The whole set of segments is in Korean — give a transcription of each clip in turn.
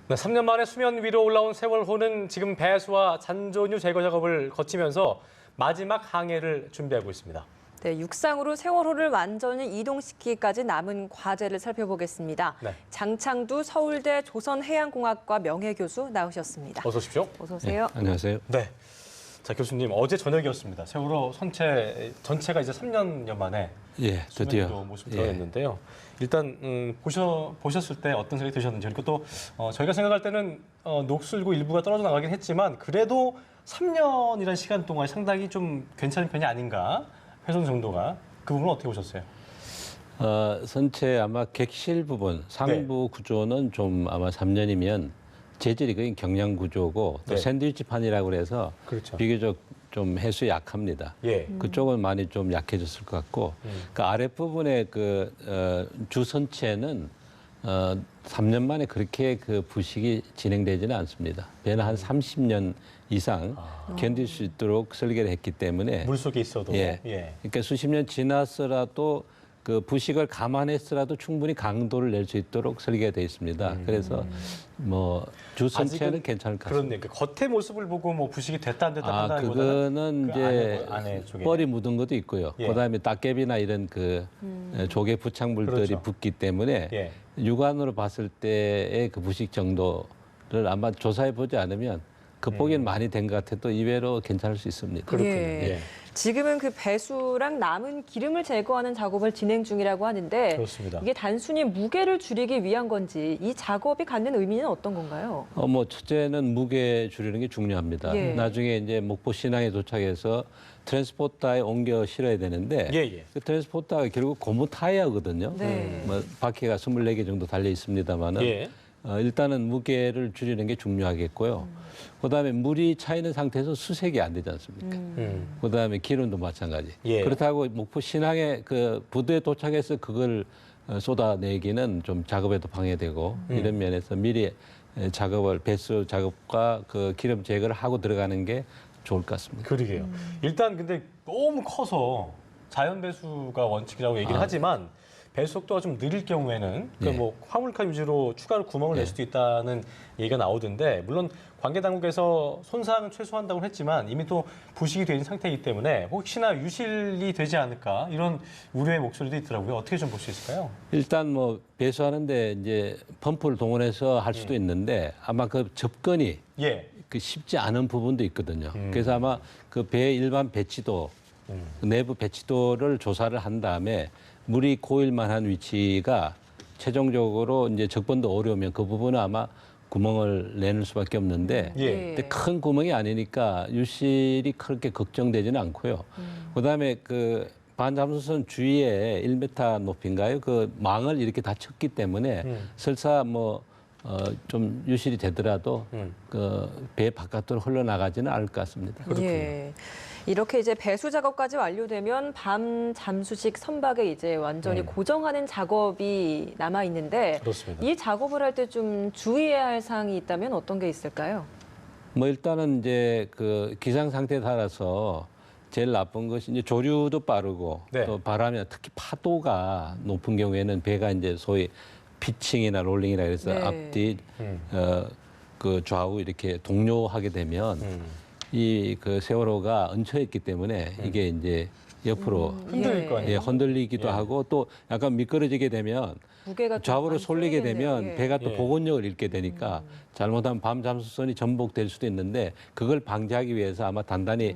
네, 3년 만에 수면 위로 올라온 세월호는 지금 배수와 잔존유 제거 작업을 거치면서 마지막 항해를 준비하고 있습니다. 네, 육상으로 세월호를 완전히 이동시키기까지 남은 과제를 살펴보겠습니다. 네. 장창두 서울대 조선해양공학과 명예교수 나오셨습니다. 어서 오십시오. 어서 오세요. 네, 안녕하세요. 네. 자, 교수님, 어제 저녁이었습니다. 세월호 전체가 이제 3년여 만에 예, 수면 드디어. 위로 모습 드러냈는데요. 일단 보셨을 때 어떤 생각이 드셨는지, 그리고 또 저희가 생각할 때는 녹슬고 일부가 떨어져 나가긴 했지만 그래도 3년이라는 시간 동안 상당히 좀 괜찮은 편이 아닌가, 훼손 정도가. 그 부분은 어떻게 보셨어요? 선체 아마 객실 부분, 상부 구조는 좀 아마 3년이면 재질이 거의 경량 구조고 또 네. 샌드위치판이라고 그래서 그렇죠. 비교적 좀 해수에 약합니다. 예. 그쪽은 많이 좀 약해졌을 것 같고 그 아랫부분의 주 선체는 3년 만에 그렇게 그 부식이 진행되지는 않습니다. 배는 한 30년 이상 견딜 수 있도록 설계를 했기 때문에 물 속에 있어도. 예. 그러니까 수십 년 지났더라도 그 부식을 감안했더라도 충분히 강도를 낼 수 있도록 설계가 되어 있습니다. 그래서 뭐 주선체는 괜찮을 것 같습니다. 그렇네. 그 겉의 모습을 보고 뭐 부식이 됐다 안 됐다 그거는 그 이제 안에 쪽에. 뻘이 묻은 것도 있고요. 예. 그다음에 딱개비나 이런 그 조개 부착물들이 그렇죠. 붙기 때문에 예. 육안으로 봤을 때의 그 부식 정도를 아마 조사해 보지 않으면 극복이 많이 된 것 같아도 이외로 괜찮을 수 있습니다. 그렇군요. 예. 예. 지금은 그 배수랑 남은 기름을 제거하는 작업을 진행 중이라고 하는데 그렇습니다. 이게 단순히 무게를 줄이기 위한 건지 이 작업이 갖는 의미는 어떤 건가요? 뭐 첫째는 무게 줄이는 게 중요합니다. 예. 나중에 이제 목포 신항에 도착해서 트랜스포터에 옮겨 실어야 되는데 예. 그 트랜스포터가 결국 고무 타이어거든요. 네. 뭐 바퀴가 24개 정도 달려 있습니다만은 예. 일단은 무게를 줄이는 게 중요하겠고요. 그다음에 물이 차 있는 상태에서 수색이 안 되지 않습니까? 그다음에 기름도 마찬가지. 예. 그렇다고 목포 신항에 그 부두에 도착해서 그걸 쏟아내기는 좀 작업에도 방해되고 이런 면에서 미리 작업을 배수 작업과 그 기름 제거를 하고 들어가는 게 좋을 것 같습니다. 그러게요. 일단 근데 너무 커서 자연 배수가 원칙이라고 얘기를 하지만 배수 속도가 좀 느릴 경우에는 예. 뭐 화물칸 위주로 추가로 구멍을 낼 수도 있다는 얘기가 나오던데, 물론 관계 당국에서 손상은 최소화한다고 했지만 이미 또 부식이 된 상태이기 때문에 혹시나 유실이 되지 않을까 이런 우려의 목소리도 있더라고요. 어떻게 좀 볼 수 있을까요? 일단 뭐 배수하는데 이제 펌프를 동원해서 할 수도 있는데 아마 그 접근이 예. 그 쉽지 않은 부분도 있거든요. 그래서 아마 그 배 일반 배치도 그 내부 배치도를 조사를 한 다음에 물이 고일 만한 위치가 최종적으로 이제 접근도 어려우면 그 부분은 아마 구멍을 내는 수밖에 없는데 예. 근데 큰 구멍이 아니니까 유실이 그렇게 걱정되지는 않고요. 그다음에 그 반잠수선 주위에 1m 높이인가요? 그 망을 이렇게 다 쳤기 때문에 설사 뭐 좀 유실이 되더라도 그 배 바깥으로 흘러나가지는 않을 것 같습니다. 예. 이렇게 이제 배수 작업까지 완료되면 밤 잠수식 선박에 이제 완전히 고정하는 작업이 남아 있는데 그렇습니다. 이 작업을 할 때 좀 주의해야 할 사항이 있다면 어떤 게 있을까요? 뭐 일단은 이제 그 기상 상태에 따라서 제일 나쁜 것이 이제 조류도 빠르고 네. 또 바람이나 특히 파도가 높은 경우에는 배가 이제 소위 피칭이나 롤링이라 그래서 네. 앞뒤 그 좌우 이렇게 동요하게 되면 이 그 세월호가 얹혀 있기 때문에 이게 이제 옆으로 흔들릴 거 아니에요? 흔들리기도 예. 하고 또 약간 미끄러지게 되면 무게가 좀 좌우로 많이 쏠리게 쏠리겠네요. 되면 예. 배가 또 예. 복원력을 잃게 되니까 잘못하면 밤 잠수선이 전복될 수도 있는데 그걸 방지하기 위해서 아마 단단히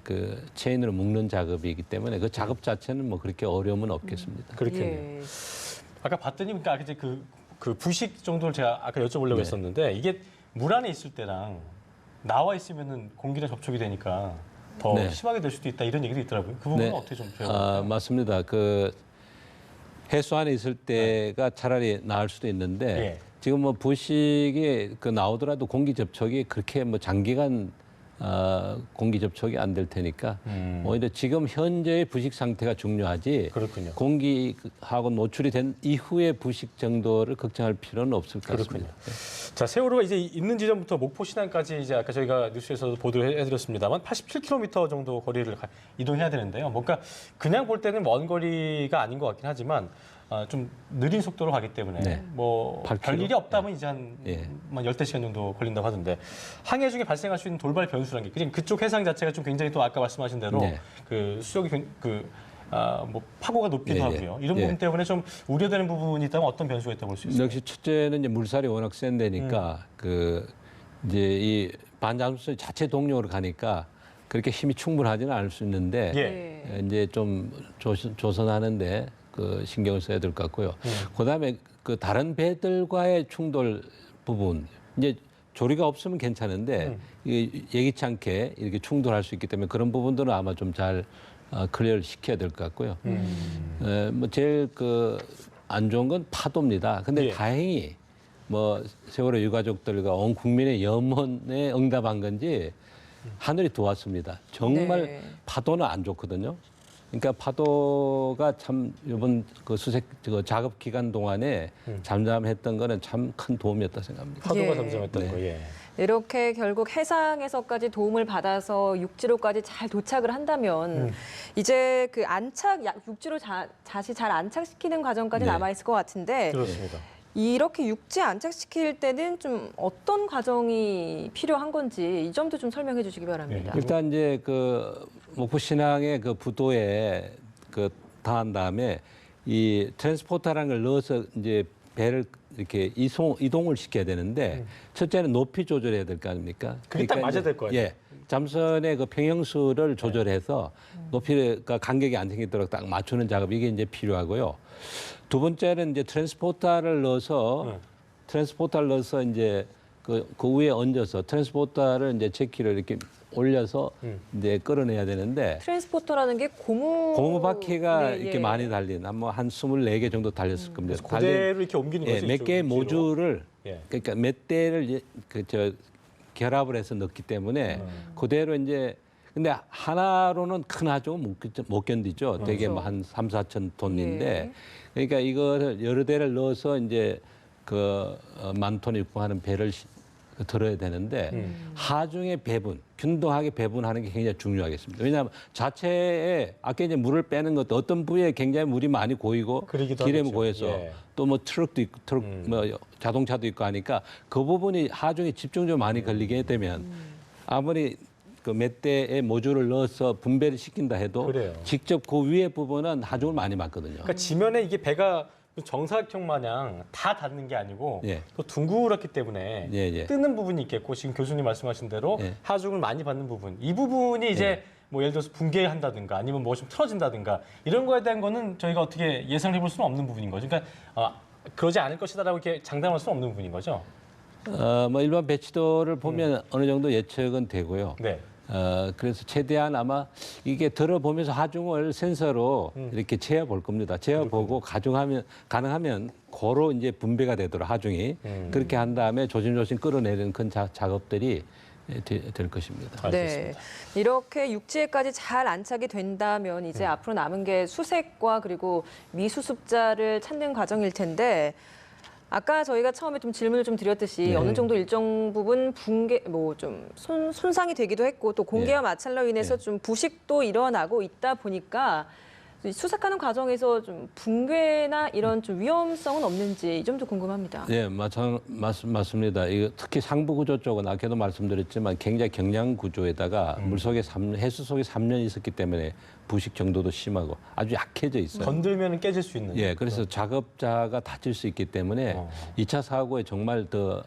그 체인으로 묶는 작업이기 때문에 그 작업 자체는 뭐 그렇게 어려움은 없겠습니다. 그렇겠네요. 예. 아까 봤더니 그러니까 아까 이제 그 부식 정도를 제가 아까 여쭤보려고 네. 했었는데, 이게 물 안에 있을 때랑 나와 있으면은 공기랑 접촉이 되니까 더 네. 심하게 될 수도 있다 이런 얘기도 있더라고요. 그 부분은 어떻게 좀 배워볼까요? 맞습니다. 그 해수 안에 있을 때가 차라리 나을 수도 있는데 예. 지금 뭐 부식이 그 나오더라도 공기 접촉이 그렇게 뭐 장기간 공기 접촉이 안 될 테니까 오히려 지금 현재의 부식 상태가 중요하지 그렇군요. 공기하고 노출이 된 이후의 부식 정도를 걱정할 필요는 없을 것 그렇군요. 같습니다. 자, 세월호가 이제 있는 지점부터 목포 신항까지 이제 아까 저희가 뉴스에서도 보도를 해드렸습니다만 87km 정도 거리를 이동해야 되는데요. 뭔가 그냥 볼 때는 먼 거리가 아닌 것 같긴 하지만 좀 느린 속도로 가기 때문에 네. 뭐 8km? 별일이 없다면 이제 한 예. 열대 시간 정도 걸린다고 하던데 항해 중에 발생할 수 있는 돌발 변수라는 게 그냥 그쪽 해상 자체가 좀 굉장히 또 아까 말씀하신 대로 네. 그 수력이 뭐 파고가 높기도 예, 예. 하고요. 이런 예. 부분 때문에 좀 우려되는 부분이 있다면 어떤 변수가 있다고 볼 수 있어요? 역시 첫째는 이제 물살이 워낙 센 데니까 그 이제 이 반잠수선 자체 동력으로 가니까 그렇게 힘이 충분하지는 않을 수 있는데 예. 이제 좀 조선하는데 그 신경을 써야 될 것 같고요. 그다음에 그 다른 배들과의 충돌 부분 이제 조리가 없으면 괜찮은데 이게 예기치 않게 이렇게 충돌할 수 있기 때문에 그런 부분들은 아마 좀 잘 클리어를 시켜야 될 것 같고요. 뭐 제일 그 안 좋은 건 파도입니다. 근데 예. 다행히 뭐 세월호 유가족들과 온 국민의 염원에 응답한 건지 하늘이 도왔습니다. 정말 네. 파도는 안 좋거든요. 그러니까 파도가 참 이번 그 수색 그 작업 기간 동안에 잠잠했던 거는 참 큰 도움이었다 생각합니다. 파도가 예. 잠잠했던 네. 거. 예. 이렇게 결국 해상에서까지 도움을 받아서 육지로까지 잘 도착을 한다면 이제 그 육지로 다시 잘 안착시키는 과정까지 네. 남아 있을 것 같은데 그렇습니다. 이렇게 육지에 안착시킬 때는 좀 어떤 과정이 필요한 건지 이 점도 좀 설명해 주시기 바랍니다. 일단 이제 그 목포 신항의 그 부도에 그 닿은 다음에 이 트랜스포터라는 걸 넣어서 이제 배를 이렇게 이동을 시켜야 되는데 첫째는 높이 조절해야 될 거 아닙니까? 그게 딱 맞아야 이제, 될 거 아니에요? 예. 잠선의 그 평형수를 조절해서 높이가 간격이 안 생기도록 딱 맞추는 작업 이게 이제 필요하고요. 두 번째는 이제 트랜스포터를 넣어서 이제 그 위에 얹어서 트랜스포터를 이제 제키를 이렇게 올려서 이제 끌어내야 되는데 트랜스포터라는 게 고무 바퀴가 네, 이렇게 예. 많이 달린 한 24개 정도 달렸을 겁니다. 달린 그대로 이렇게 옮기는 거죠. 몇 개의 이쪽으로. 모듈을 예. 그러니까 몇 대를 결합을 해서 넣기 때문에 그대로 이제 근데 하나로는 큰 하중은 못 견디죠. 되게 뭐 한 3, 4천 톤인데 예. 그러니까 이거를 여러 대를 넣어서 이제 그 만 톤 육박하는 배를 들어야 되는데 하중의 배분, 균등하게 배분하는 게 굉장히 중요하겠습니다. 왜냐하면 자체에 아까 이제 물을 빼는 것도 어떤 부위에 굉장히 물이 많이 고이고 그러기도 기름이 하겠죠. 고여서 예. 또 뭐 트럭도 있고 뭐 자동차도 있고 하니까 그 부분이 하중에 집중적으로 많이 걸리게 되면 아무리 그 몇 대의 모듈을 넣어서 분배를 시킨다 해도 그래요. 직접 그 위에 부분은 하중을 많이 맞거든요. 그러니까 지면에 이게 배가 정사각형 마냥 다 닿는 게 아니고 예. 또 둥그렇기 때문에 예, 예. 뜨는 부분이 있겠고 지금 교수님 말씀하신 대로 예. 하중을 많이 받는 부분 이 부분이 이제 뭐 예를 들어서 붕괴한다든가 아니면 뭐 좀 틀어진다든가 이런 거에 대한 거는 저희가 어떻게 예상을 해볼 수는 없는 부분인 거죠. 그러니까 그러지 않을 것이다라고 이렇게 장담할 수는 없는 부분인 거죠. 뭐 일반 배치도를 보면 어느 정도 예측은 되고요. 네. 그래서 최대한 아마 이게 들어보면서 하중을 센서로 이렇게 재어볼 겁니다. 재어보고 가능하면 고로 이제 분배가 되도록 하중이 그렇게 한 다음에 조심조심 끌어내리는 큰 작업들이 될 것입니다. 네. 알겠습니다. 이렇게 육지에까지 잘 안착이 된다면 이제 앞으로 남은 게 수색과 그리고 미수습자를 찾는 과정일 텐데 아까 저희가 처음에 좀 질문을 좀 드렸듯이 어느 정도 일정 부분 붕괴 뭐 좀 손상이 되기도 했고 또 공개와 마찰로 인해서 좀 부식도 일어나고 있다 보니까 수색하는 과정에서 좀 붕괴나 이런 좀 위험성은 없는지 이 점도 궁금합니다. 네, 맞습니다. 이거 특히 상부 구조 쪽은 아까도 말씀드렸지만 굉장히 경량 구조에다가 물속에 해수 속에 3년 있었기 때문에 부식 정도도 심하고 아주 약해져 있어요. 건들면 깨질 수 있는. 예, 그래서 작업자가 다칠 수 있기 때문에 2차 사고에 정말 더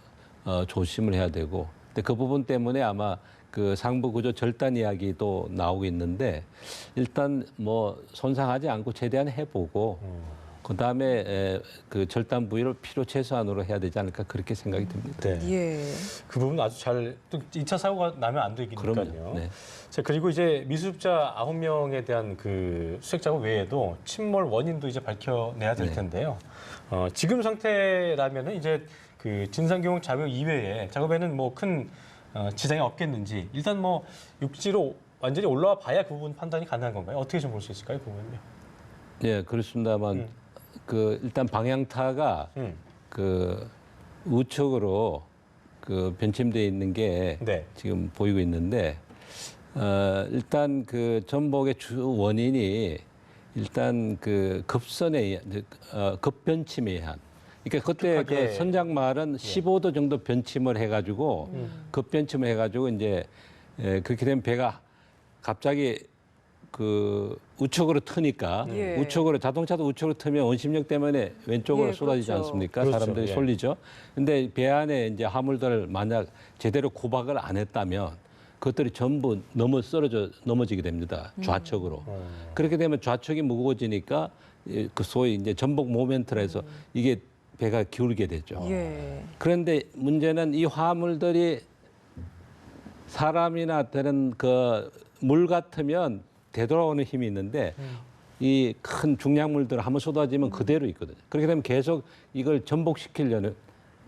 조심을 해야 되고, 근데 그 부분 때문에 아마 그 상부 구조 절단 이야기도 나오고 있는데 일단 뭐 손상하지 않고 최대한 해보고 그 다음에 그 절단 부위를 필요 최소한으로 해야 되지 않을까 그렇게 생각이 듭니다. 네. 예. 그 부분 아주 잘 또 2차 사고가 나면 안 되니까요. 그럼요. 네. 자, 그리고 이제 미수습자 9명에 대한 그 수색 작업 외에도 침몰 원인도 이제 밝혀내야 될 텐데요. 지금 상태라면은 이제 그 진상규모 작업 이외에 작업에는 뭐 큰 지장이 없겠는지 일단 뭐 육지로 완전히 올라와 봐야 그 부분 판단이 가능한 건가요? 어떻게 좀 볼 수 있을까요, 그 부분은요? 예, 그렇습니다만 그 일단 방향타가 그 우측으로 그 변침되어 있는 게 네. 지금 보이고 있는데 일단 그 전복의 주 원인이 일단 그 급선에 의한 급변침에 의한 그러니까 그때 독특하게. 그 선장말은 15도 정도 변침을 해가지고 급변침을 해가지고 이제 그렇게 되면 배가 갑자기 그 우측으로 트니까 예. 우측으로 자동차도 우측으로 트면 원심력 때문에 왼쪽으로 예, 쏟아지지 그렇죠. 않습니까? 그렇죠. 사람들이 예. 쏠리죠. 근데 배 안에 이제 화물들을 만약 제대로 고박을 안 했다면 그것들이 전부 넘어지게 됩니다. 좌측으로. 그렇게 되면 좌측이 무거워지니까 그 소위 이제 전복 모멘트라 해서 이게 배가 기울게 되죠. 예. 그런데 문제는 이 화물들이 사람이나 다른 그 물 같으면 되돌아오는 힘이 있는데 이 큰 중량물들을 한번 쏟아지면 그대로 있거든요. 그렇게 되면 계속 이걸 전복시키려는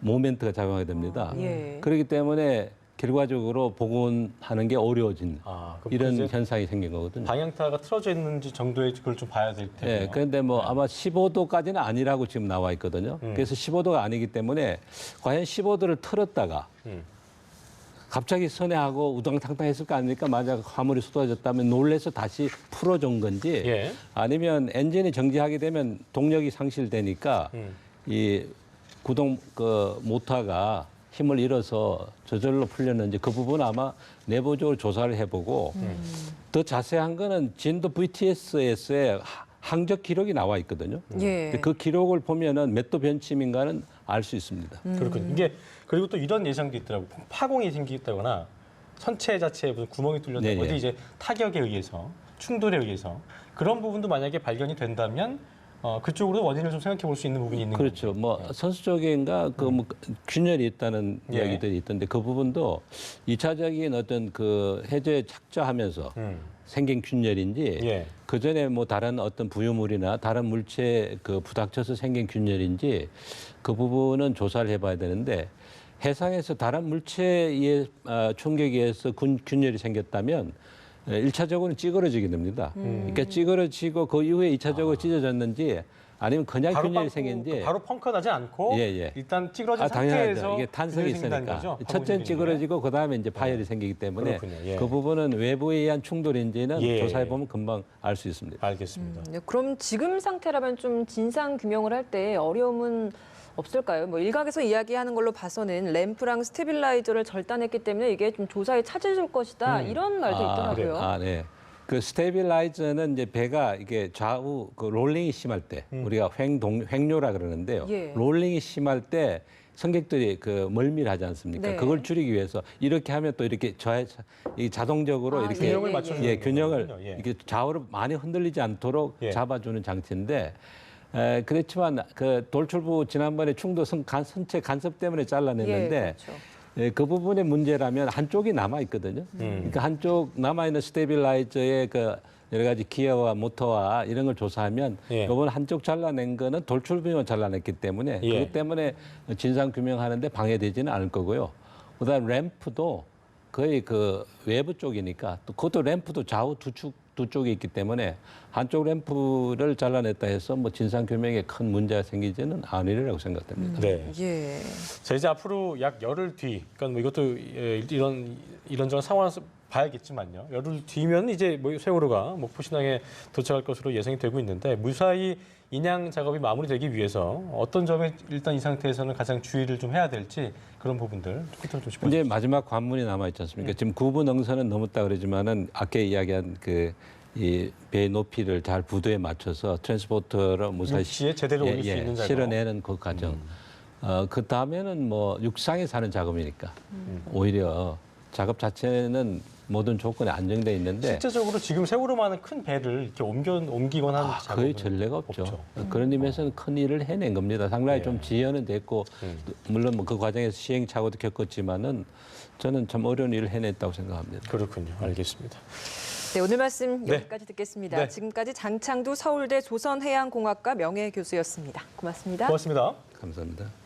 모멘트가 작용하게 됩니다. 예. 그렇기 때문에 결과적으로 복원하는 게 어려워진 그럼 이런 이제 현상이 생긴 거거든요. 방향타가 틀어져 있는지 정도의 그걸 좀 봐야 될 텐데요. 예, 그런데 뭐 아마 15도까지는 아니라고 지금 나와 있거든요. 그래서 15도가 아니기 때문에 과연 15도를 틀었다가 갑자기 선회하고 우당탕탕 했을 거 아닙니까? 만약 화물이 쏟아졌다면 놀래서 다시 풀어준 건지 예. 아니면 엔진이 정지하게 되면 동력이 상실되니까 이 구동 그 모터가 힘을 잃어서 저절로 풀렸는지 그 부분은 아마 내부적으로 조사를 해보고 더 자세한 거는 진도 VTS에서의 항적 기록이 나와 있거든요. 예. 근데 그 기록을 보면은 몇 도 변침인가는 알 수 있습니다. 그렇군요. 이게 그리고 또 이런 예상도 있더라고. 파공이 생기겠다거나 선체 자체에 무슨 구멍이 뚫렸다거나 네, 네. 어디 이제 타격에 의해서 충돌에 의해서 그런 부분도 만약에 발견이 된다면 그쪽으로 원인을 좀 생각해 볼 수 있는 부분이 있는 그렇죠. 거죠. 뭐 선수 쪽인가 그 뭐 균열이 있다는 예. 이야기들이 있던데 그 부분도 2차적인 어떤 그 해저에 착저하면서 생긴 균열인지 예. 그 전에 뭐 다른 어떤 부유물이나 다른 물체에 그 부닥쳐서 생긴 균열인지 그 부분은 조사를 해봐야 되는데 해상에서 다른 물체에 의해 충격에 의해서 균열이 생겼다면 1차적으로는 찌그러지게 됩니다. 그러니까 찌그러지고 그 이후에 2차적으로 찢어졌는지 아니면 그냥 균열이 생긴지 바로 펑크 나지 않고 예, 예. 일단 찌그러진 당연하죠. 상태에서 이게 탄성이 균열이 생긴다는 있으니까 거죠? 첫째는 찌그러지고 그다음에 이제 파열이 생기기 때문에 그렇군요. 예. 그 부분은 외부에 의한 충돌인지는 예. 조사해 보면 금방 알 수 있습니다. 알겠습니다. 네, 그럼 지금 상태라면 좀 진상 규명을 할 때 어려움은 없을까요? 뭐 일각에서 이야기하는 걸로 봐서는 램프랑 스테빌라이저를 절단했기 때문에 이게 좀 조사에 찾아줄 것이다 이런 말도 있더라고요. 네. 그 스테빌라이저는 이제 배가 이게 좌우 그 롤링이 심할 때 우리가 횡료라 그러는데요. 예. 롤링이 심할 때 승객들이 그 멀밀하지 않습니까? 네. 그걸 줄이기 위해서 이렇게 하면 또 이렇게 이 자동적으로 이렇게 균형을 예, 맞춰주는 예, 균형을 거군요. 예. 이게 좌우로 많이 흔들리지 않도록 예. 잡아주는 장치인데 그렇지만 그 돌출부 지난번에 충도 선체 간섭 때문에 잘라냈는데 예, 그렇죠. 그 부분의 문제라면 한쪽이 남아 있거든요. 그러니까 한쪽 남아 있는 스테빌라이저의 그 여러 가지 기어와 모터와 이런 걸 조사하면 예. 이번 한쪽 잘라낸 거는 돌출부만 잘라냈기 때문에 예. 그것 때문에 진상 규명하는데 방해되지는 않을 거고요. 그다음 램프도 거의 그 외부 쪽이니까 또 그것도 램프도 좌우 두 쪽이 있기 때문에 한쪽 램프를 잘라냈다 해서 뭐 진상 규명에 큰 문제가 생기지는 않으리라고 생각됩니다. 네. 예. 자, 이제 앞으로 약 열흘 뒤, 그러니까 뭐 이것도 이런저런 상황에서 봐야겠지만요. 열흘 뒤면 이제 뭐 세월호가 목포신항에 도착할 것으로 예상이 되고 있는데 무사히 인양 작업이 마무리되기 위해서 어떤 점에 일단 이 상태에서는 가장 주의를 좀 해야 될지 그런 부분들 끝으로 좀 짚어주세요. 이제 마지막 관문이 남아 있지 않습니까? 지금 구분 능선은 넘었다 그러지만은 아까 이야기한 그 이 배 높이를 잘 부도에 맞춰서 트랜스포터를 무사히 육지에 제대로 올릴 수 있는 작업. 실어내는 그 과정. 그 다음에는 뭐 육상에 사는 작업이니까 오히려 작업 자체는 모든 조건이 안정돼 있는데 실제적으로 지금 세월호만한 큰 배를 이렇게 옮기거나 하는 작업은 거의 전례가 없죠. 그런 의미에서는 큰 일을 해낸 겁니다. 상당히 예. 좀 지연은 됐고 물론 뭐 그 과정에서 시행착오도 겪었지만은 저는 참 어려운 일을 해냈다고 생각합니다. 그렇군요. 알겠습니다. 네, 오늘 말씀 네. 여기까지 듣겠습니다. 네. 지금까지 장창두 서울대 조선해양공학과 명예교수였습니다. 고맙습니다. 고맙습니다. 감사합니다.